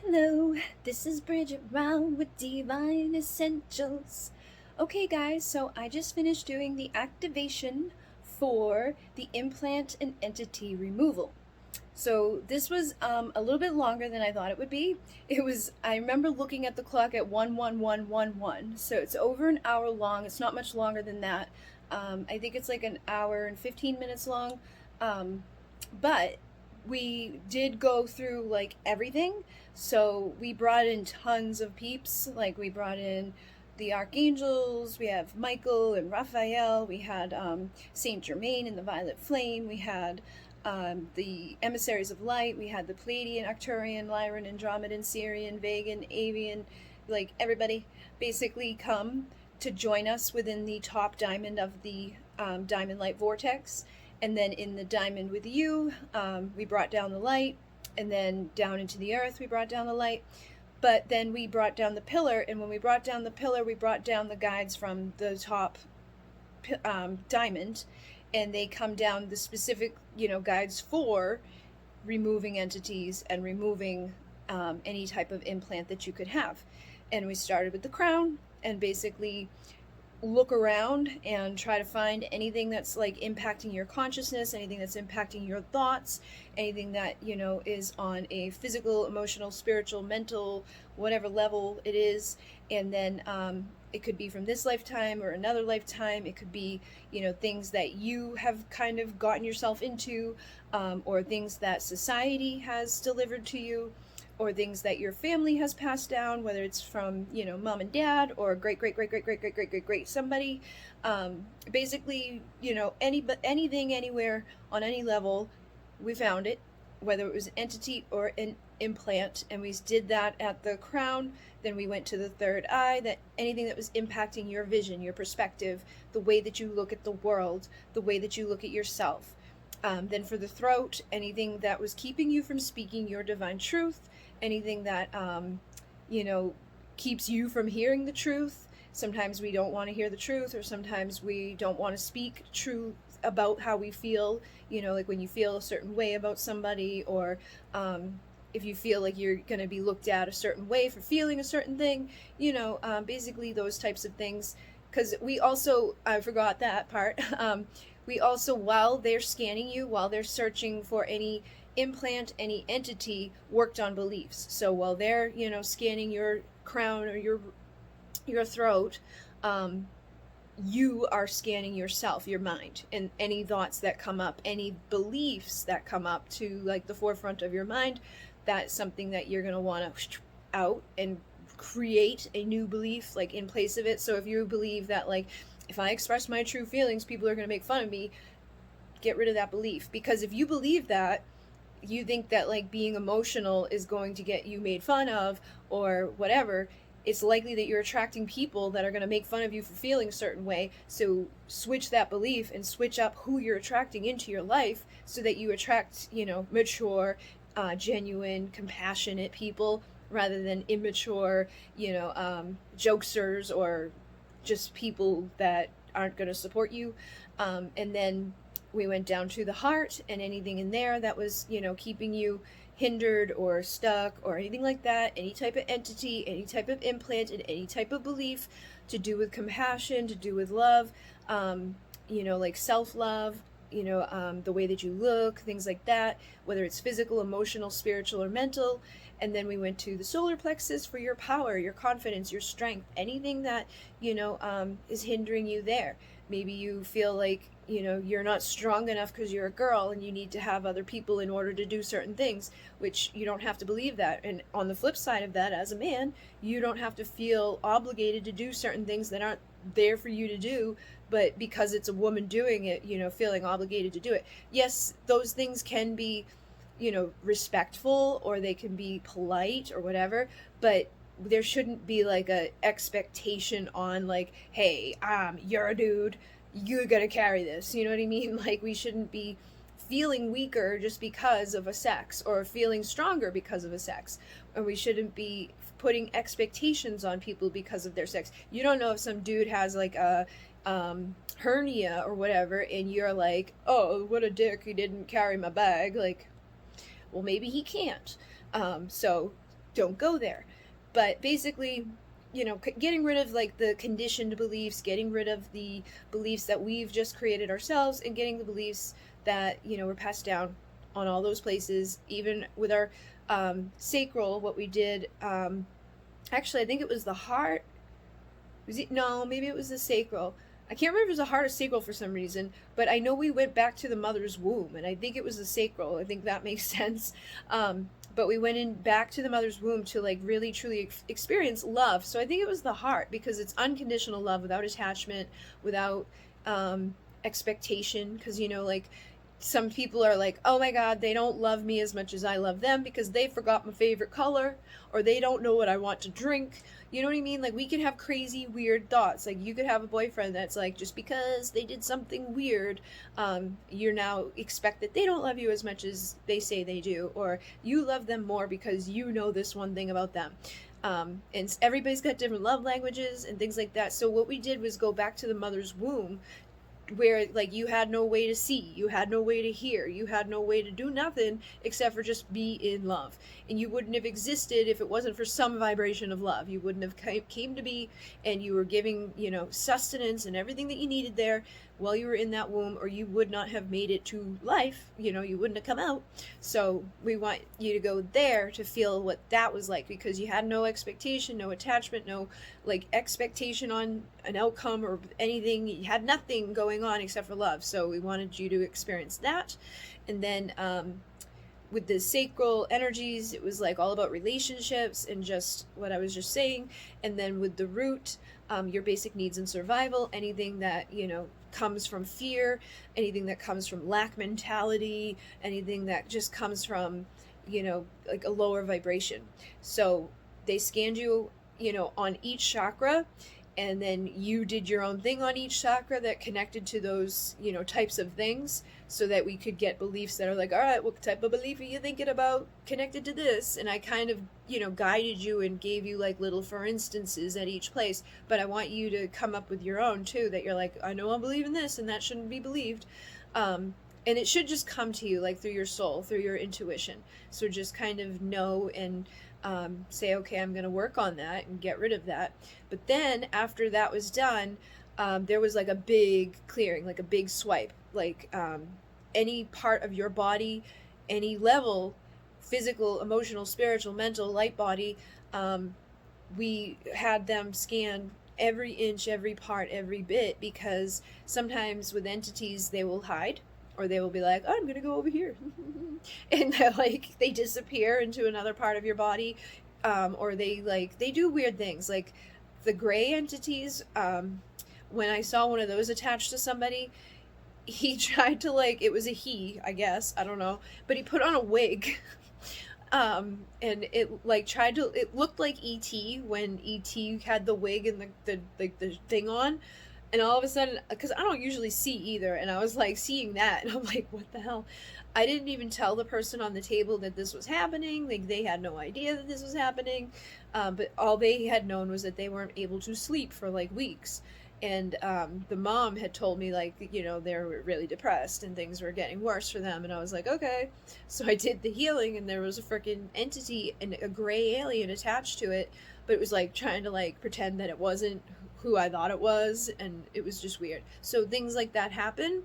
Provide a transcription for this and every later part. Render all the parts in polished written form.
Hello, this is Bridget Brown with Divine Essentials. Okay, guys, so I just finished doing the activation for the implant and entity removal. So this was a little bit longer than I thought it would be. I remember looking at the clock at 11111. So it's over an hour long. It's not much longer than that. I think it's like an hour and 15 minutes long. Um, but we did go through like everything. So we brought in tons of peeps. Like we brought in the archangels. We have Michael and Raphael. We had Saint Germain and the Violet Flame. We had the emissaries of light. We had the Pleiadian, Arcturian, Lyran, Andromedan, Syrian, Vegan, Avian, like everybody basically come to join us within the top diamond of the diamond light vortex. And then in the diamond with you, we brought down the light, and then down into the earth, we brought down the light. But then we brought down the pillar, and when we brought down the pillar, we brought down the guides from the top diamond, and they come down the specific, guides for removing entities and removing any type of implant that you could have. And we started with the crown and basically look around and try to find anything that's like impacting your consciousness, anything that's impacting your thoughts, anything that is on a physical, emotional, spiritual, mental, whatever level it is. And then it could be from this lifetime or another lifetime. It could be things that you have kind of gotten yourself into, or things that society has delivered to you, or things that your family has passed down, whether it's from mom and dad or great great great great great great great great great somebody. Basically, anything, anywhere, on any level, we found it, whether it was an entity or an implant. And we did that at the crown. Then we went to the third eye, that anything that was impacting your vision, your perspective, the way that you look at the world, the way that you look at yourself. Then for the throat, anything that was keeping you from speaking your divine truth, anything that keeps you from hearing the truth. Sometimes we don't want to hear the truth, or sometimes we don't want to speak truth about how we feel, like when you feel a certain way about somebody, or if you feel like you're going to be looked at a certain way for feeling a certain thing, basically those types of things. Because we also, I forgot that part, we also, while they're scanning you, while they're searching for any implant, any entity, worked on beliefs. So while they're scanning your crown or your throat, you are scanning yourself, your mind, and any thoughts that come up, any beliefs that come up to like the forefront of your mind. That's something that you're going to want to out and create a new belief like in place of it. So if you believe that like, if I express my true feelings, people are going to make fun of me, get rid of that belief. Because if you believe that, you think that like being emotional is going to get you made fun of or whatever, it's likely that you're attracting people that are going to make fun of you for feeling a certain way. So switch that belief and switch up who you're attracting into your life, so that you attract mature, genuine, compassionate people, rather than immature, jokesters, or just people that aren't going to support you. And then we went down to the heart, and anything in there that was keeping you hindered or stuck or anything like that, any type of entity, any type of implant, and any type of belief to do with compassion, to do with love, like self-love, the way that you look, things like that, whether it's physical, emotional, spiritual, or mental. And then we went to the solar plexus for your power, your confidence, your strength, anything that is hindering you there. Maybe you feel like you're not strong enough because you're a girl and you need to have other people in order to do certain things, which you don't have to believe that. And on the flip side of that, as a man, you don't have to feel obligated to do certain things that aren't there for you to do, but because it's a woman doing it, feeling obligated to do it. Yes, those things can be respectful, or they can be polite or whatever, but there shouldn't be like a expectation on like, hey, you're a dude, you gotta carry this, you know what I mean? Like, we shouldn't be feeling weaker just because of a sex, or feeling stronger because of a sex, or we shouldn't be putting expectations on people because of their sex. You don't know if some dude has like a hernia or whatever, and you're like, oh, what a dick, he didn't carry my bag. Like, well, maybe he can't. So don't go there. But basically, you know, getting rid of like the conditioned beliefs, getting rid of the beliefs that we've just created ourselves, and getting the beliefs that, you know, were passed down on all those places. Even with our sacral, what we did, actually I think it was the heart. Was it? No, maybe it was the sacral. I can't remember if it was the heart or sacral for some reason, but I know we went back to the mother's womb, and I think it was the sacral. I think that makes sense. But we went in back to the mother's womb to like really truly experience love. So I think it was the heart, because it's unconditional love without attachment, without expectation. Because, you know, like some people are like, oh my God, they don't love me as much as I love them because they forgot my favorite color, or they don't know what I want to drink. You know what I mean? Like, we could have crazy, weird thoughts. Like, you could have a boyfriend that's like, just because they did something weird, you're now expect that they don't love you as much as they say they do, or you love them more because you know this one thing about them. And everybody's got different love languages and things like that. So what we did was go back to the mother's womb, where like you had no way to see, you had no way to hear, you had no way to do nothing except for just be in love. And you wouldn't have existed if it wasn't for some vibration of love. You wouldn't have came to be, and you were giving, you know, sustenance and everything that you needed there while you were in that womb, or you would not have made it to life. You know, you wouldn't have come out. So we want you to go there to feel what that was like, because you had no expectation, no attachment, no like expectation on an outcome or anything. You had nothing going on except for love. So we wanted you to experience that. And then with the sacral energies, it was like all about relationships and just what I was just saying. And then with the root, your basic needs and survival, anything that, you know, comes from fear, anything that comes from lack mentality, anything that just comes from, you know, like a lower vibration. So they scanned you, you know, on each chakra, and then you did your own thing on each chakra that connected to those, you know, types of things, so that we could get beliefs that are like, all right, what type of belief are you thinking about connected to this? And I kind of, you know, guided you and gave you like little for instances at each place. But I want you to come up with your own too, that you're like, I know I believe in this and that shouldn't be believed. And it should just come to you like through your soul, through your intuition. So just kind of know and say, okay, I'm going to work on that and get rid of that. But then after that was done, there was like a big clearing, like a big swipe, like any part of your body, any level, physical, emotional, spiritual, mental, light body, we had them scan every inch, every part, every bit, because sometimes with entities they will hide, or they will be like, oh, I'm gonna go over here and like they disappear into another part of your body, or they do weird things. Like the gray entities, when I saw one of those attached to somebody, he tried to like, it was a he, I guess, I don't know, but he put on a wig. And it like tried to, it looked like E.T. when E.T. had the wig and the thing on. And all of a sudden, because I don't usually see either, and I was like seeing that, and I'm like, what the hell? I didn't even tell the person on the table that this was happening. Like, they had no idea that this was happening. But all they had known was that they weren't able to sleep for like weeks. And the mom had told me, like, you know, they were really depressed and things were getting worse for them. And I was like, okay. So I did the healing, and there was a freaking entity and a gray alien attached to it. But it was like trying to like pretend that it wasn't who I thought it was, and it was just weird. So things like that happen,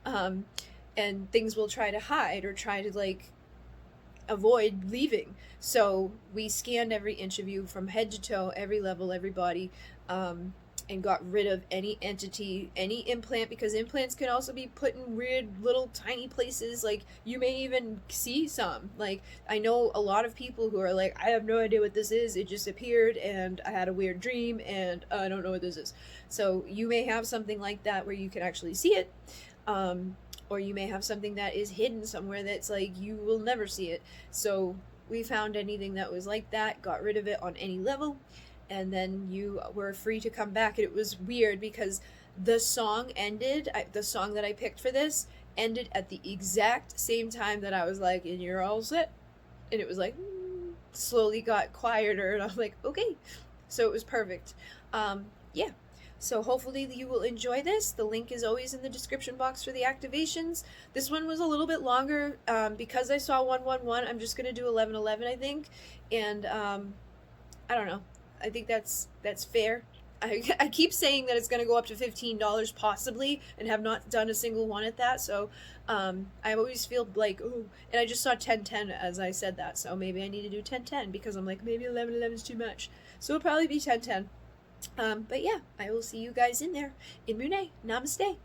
and things will try to hide or try to like avoid leaving. So we scanned every inch of you from head to toe, every level, every body, and got rid of any entity, any implant, because implants can also be put in weird little tiny places. Like, you may even see some. Like, I know a lot of people who are like, I have no idea what this is, it just appeared and I had a weird dream and I don't know what this is. So you may have something like that where you can actually see it, or you may have something that is hidden somewhere that's like, you will never see it. So we found anything that was like that, got rid of it on any level, and then you were free to come back. And it was weird because the song ended, the song that I picked for this ended at the exact same time that I was like, and you're all set. And it was like, slowly got quieter, and I was like, okay. So it was perfect. Yeah. So hopefully you will enjoy this. The link is always in the description box for the activations. This one was a little bit longer because I saw 111. I'm just gonna do 1111, I think, and I don't know. I think that's fair. I keep saying that it's going to go up to $15 possibly, and have not done a single one at that. So I always feel like, ooh, and I just saw 1010 as I said that. So maybe I need to do 1010 because I'm like, maybe 1111 is too much. So it'll probably be 1010. But yeah, I will see you guys in there. In Mune. Namaste.